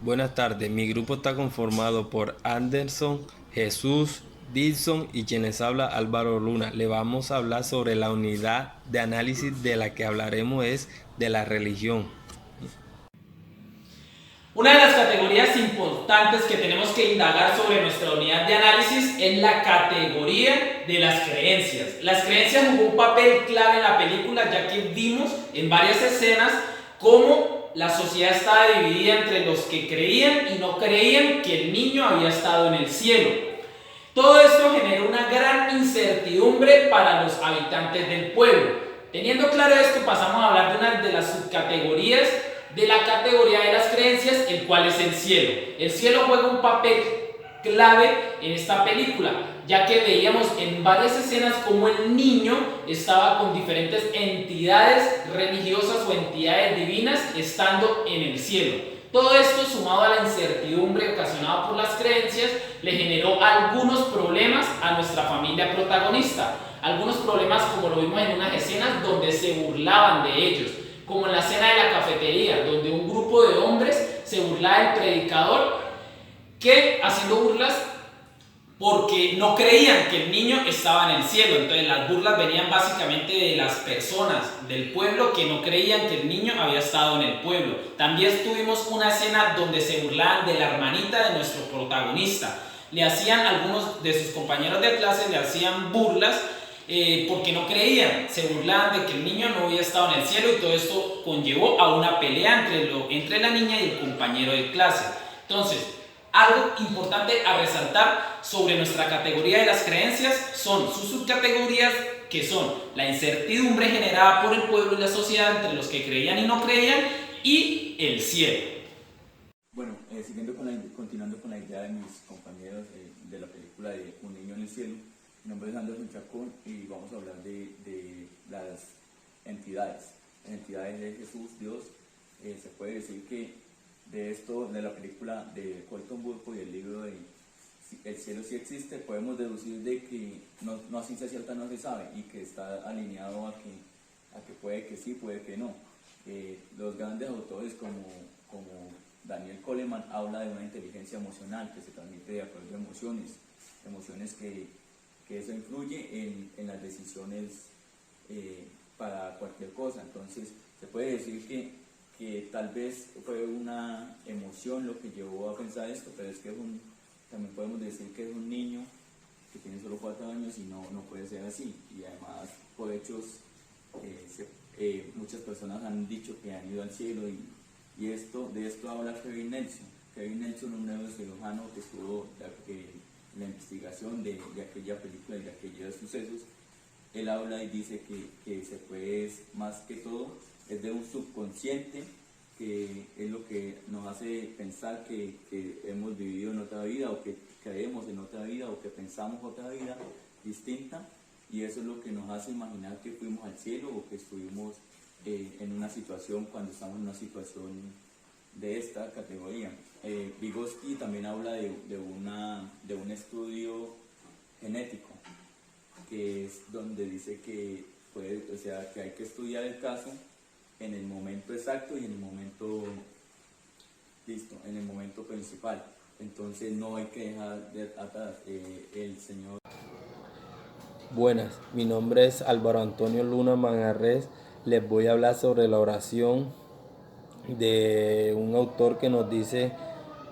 Buenas tardes, mi grupo está conformado por Anderson, Jesús, Dilson y quienes habla Álvaro Luna. Le vamos a hablar sobre la unidad de análisis de la que hablaremos es de la religión. Una de las categorías importantes que tenemos que indagar sobre nuestra unidad de análisis es la categoría de las creencias. Las creencias jugó un papel clave en la película, ya que vimos en varias escenas cómo la sociedad estaba dividida entre los que creían y no creían que el niño había estado en el cielo. Todo esto generó una gran incertidumbre para los habitantes del pueblo. Teniendo claro esto, pasamos a hablar de una de las subcategorías de la categoría de las creencias, el cual es el cielo. El cielo juega un papel clave en esta película, ya que veíamos en varias escenas cómo el niño estaba con diferentes entidades religiosas o entidades divinas estando en el cielo. Todo esto, sumado a la incertidumbre ocasionada por las creencias, le generó algunos problemas a nuestra familia protagonista. Algunos problemas, como lo vimos en unas escenas donde se burlaban de ellos, como en la escena de la cafetería, donde un grupo de hombres se burlaba del predicador, que haciendo burlas porque no creían que el niño estaba en el cielo. Entonces las burlas venían básicamente de las personas del pueblo que no creían que el niño había estado en el pueblo. También tuvimos una escena donde se burlaban de la hermanita de nuestro protagonista. Le hacían, algunos de sus compañeros de clase le hacían burlas porque no creían, se burlaban de que el niño no había estado en el cielo, y todo esto conllevó a una pelea entre la niña y el compañero de clase. Entonces, algo importante a resaltar sobre nuestra categoría de las creencias son sus subcategorías, que son la incertidumbre generada por el pueblo y la sociedad entre los que creían y no creían, y el cielo. Bueno, continuando con la idea de mis compañeros de la película de Un niño en el cielo, mi nombre es Anderson Chacón y vamos a hablar de las entidades. Las entidades de Jesús, Dios. Se puede decir que de esto, de la película de Colton Burpo y el libro de El cielo sí existe, podemos deducir de que no a ciencia cierta no se sabe y que está alineado a que puede que sí, puede que no. Los grandes autores como Daniel Coleman habla de una inteligencia emocional que se transmite de acuerdo a emociones que eso influye en las decisiones para cualquier cosa. Entonces se puede decir que tal vez fue una emoción lo que llevó a pensar esto, pero es que también podemos decir que es un niño que tiene solo 4 años y no puede ser así. Y además, por hechos, muchas personas han dicho que han ido al cielo y de esto habla Kevin Nelson. Kevin Nelson, un neurocirujano que estuvo en la investigación de aquella película y de aquellos sucesos. Él habla y dice que se puede, más que todo, es de un subconsciente que es lo que nos hace pensar que hemos vivido en otra vida, o que creemos en otra vida, o que pensamos otra vida distinta, y eso es lo que nos hace imaginar que fuimos al cielo o que estuvimos en una situación, cuando estamos en una situación de esta categoría. Vygotsky también habla de un estudio genético, que es donde dice que que hay que estudiar el caso en el momento exacto y en el momento en el momento principal. Entonces no hay que dejar de atrás el Señor. Buenas, mi nombre es Álvaro Antonio Luna Manjarres. Les voy a hablar sobre la oración de un autor que nos dice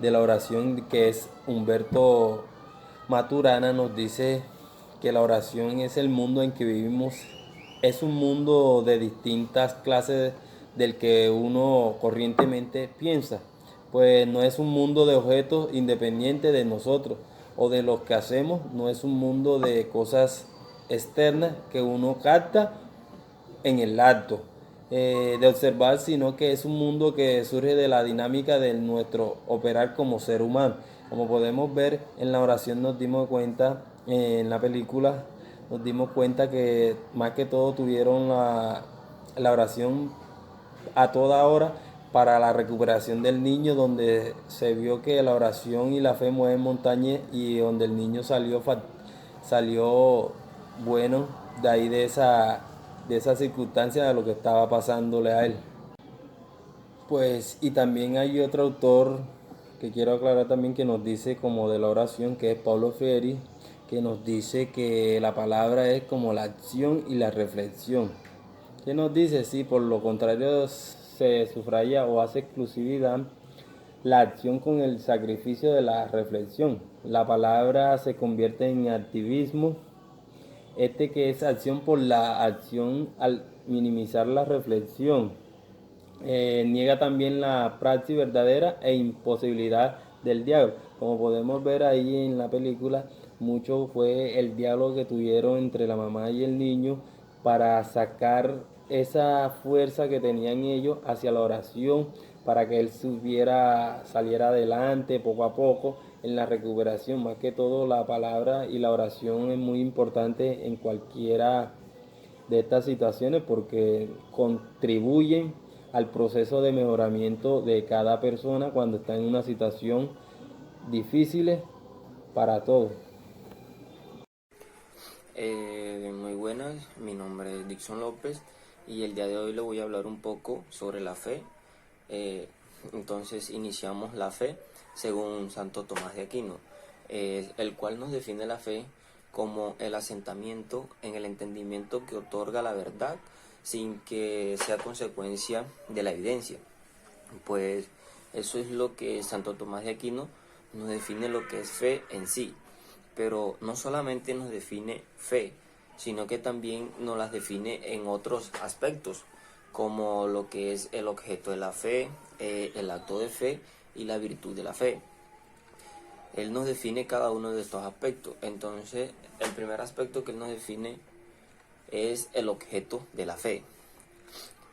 de la oración, que es Humberto Maturana. Nos dice que la oración es el mundo en que vivimos, es un mundo de distintas clases del que uno corrientemente piensa, pues no es un mundo de objetos independientes de nosotros o de lo que hacemos, no es un mundo de cosas externas que uno capta en el acto de observar, sino que es un mundo que surge de la dinámica de nuestro operar como ser humano. Como podemos ver en la oración, nos dimos cuenta, en la película, nos dimos cuenta que más que todo tuvieron la oración a toda hora para la recuperación del niño, donde se vio que la oración y la fe mueven montañas, y donde el niño salió bueno de ahí, de esa circunstancia, de lo que estaba pasándole a él. Pues, y también hay otro autor que quiero aclarar también que nos dice como de la oración, que es Paulo Freire, que nos dice que la palabra es como la acción y la reflexión. ¿Qué nos dice? Sí, por lo contrario se subraya o hace exclusividad la acción con el sacrificio de la reflexión. La palabra se convierte en activismo, que es acción por la acción al minimizar la reflexión. Niega también la praxis verdadera e imposibilidad del diálogo. Como podemos ver ahí en la película, mucho fue el diálogo que tuvieron entre la mamá y el niño para sacar esa fuerza que tenían ellos hacia la oración, para que él saliera adelante poco a poco en la recuperación. Más que todo, la palabra y la oración es muy importante en cualquiera de estas situaciones porque contribuyen al proceso de mejoramiento de cada persona cuando está en una situación difícil para todos. Muy buenas, mi nombre es Dixon López y el día de hoy le voy a hablar un poco sobre la fe. Entonces iniciamos la fe según Santo Tomás de Aquino, el cual nos define la fe como el asentamiento en el entendimiento que otorga la verdad sin que sea consecuencia de la evidencia. Pues eso es lo que Santo Tomás de Aquino nos define lo que es fe en sí, pero no solamente nos define fe, sino que también nos las define en otros aspectos, como lo que es el objeto de la fe, el acto de fe y la virtud de la fe. Él nos define cada uno de estos aspectos. Entonces, el primer aspecto que él nos define es el objeto de la fe.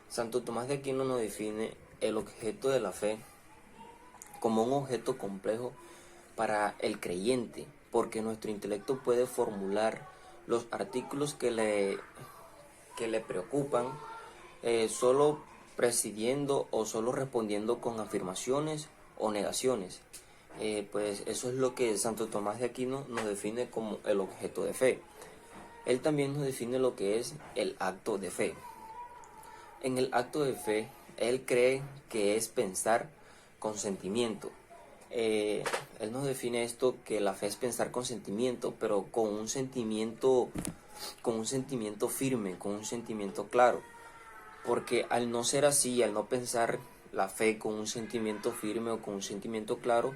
Santo Tomás de Aquino nos define el objeto de la fe como un objeto complejo para el creyente, porque nuestro intelecto puede formular los artículos que le preocupan solo presidiendo o solo respondiendo con afirmaciones o negaciones. Pues eso es lo que Santo Tomás de Aquino nos define como el objeto de fe. Él también nos define lo que es el acto de fe. En el acto de fe, él cree que es pensar con sentimiento. Él nos define esto, que la fe es pensar con sentimiento, pero con un sentimiento firme, con un sentimiento claro. Porque al no ser así, al no pensar la fe con un sentimiento firme o con un sentimiento claro,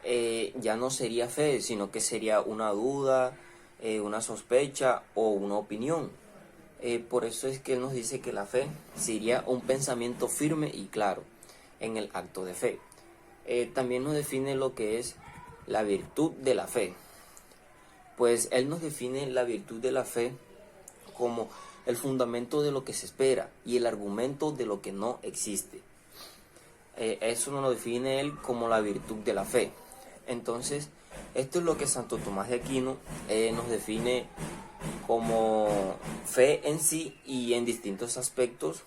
ya no sería fe, sino que sería una duda, una sospecha o una opinión. Por eso es que él nos dice que la fe sería un pensamiento firme y claro en el acto de fe. También nos define lo que es la virtud de la fe. Pues él nos define la virtud de la fe como el fundamento de lo que se espera y el argumento de lo que no existe. Eso nos lo define él como la virtud de la fe. Entonces, esto es lo que Santo Tomás de Aquino nos define como fe en sí y en distintos aspectos,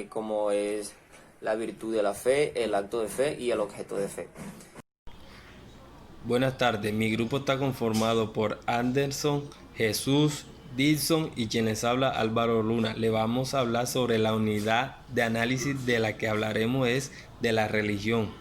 como es la virtud de la fe, el acto de fe y el objeto de fe. Buenas tardes, mi grupo está conformado por Anderson, Jesús, Dixon y quienes habla Álvaro Luna. Le vamos a hablar sobre la unidad de análisis de la que hablaremos es de la religión.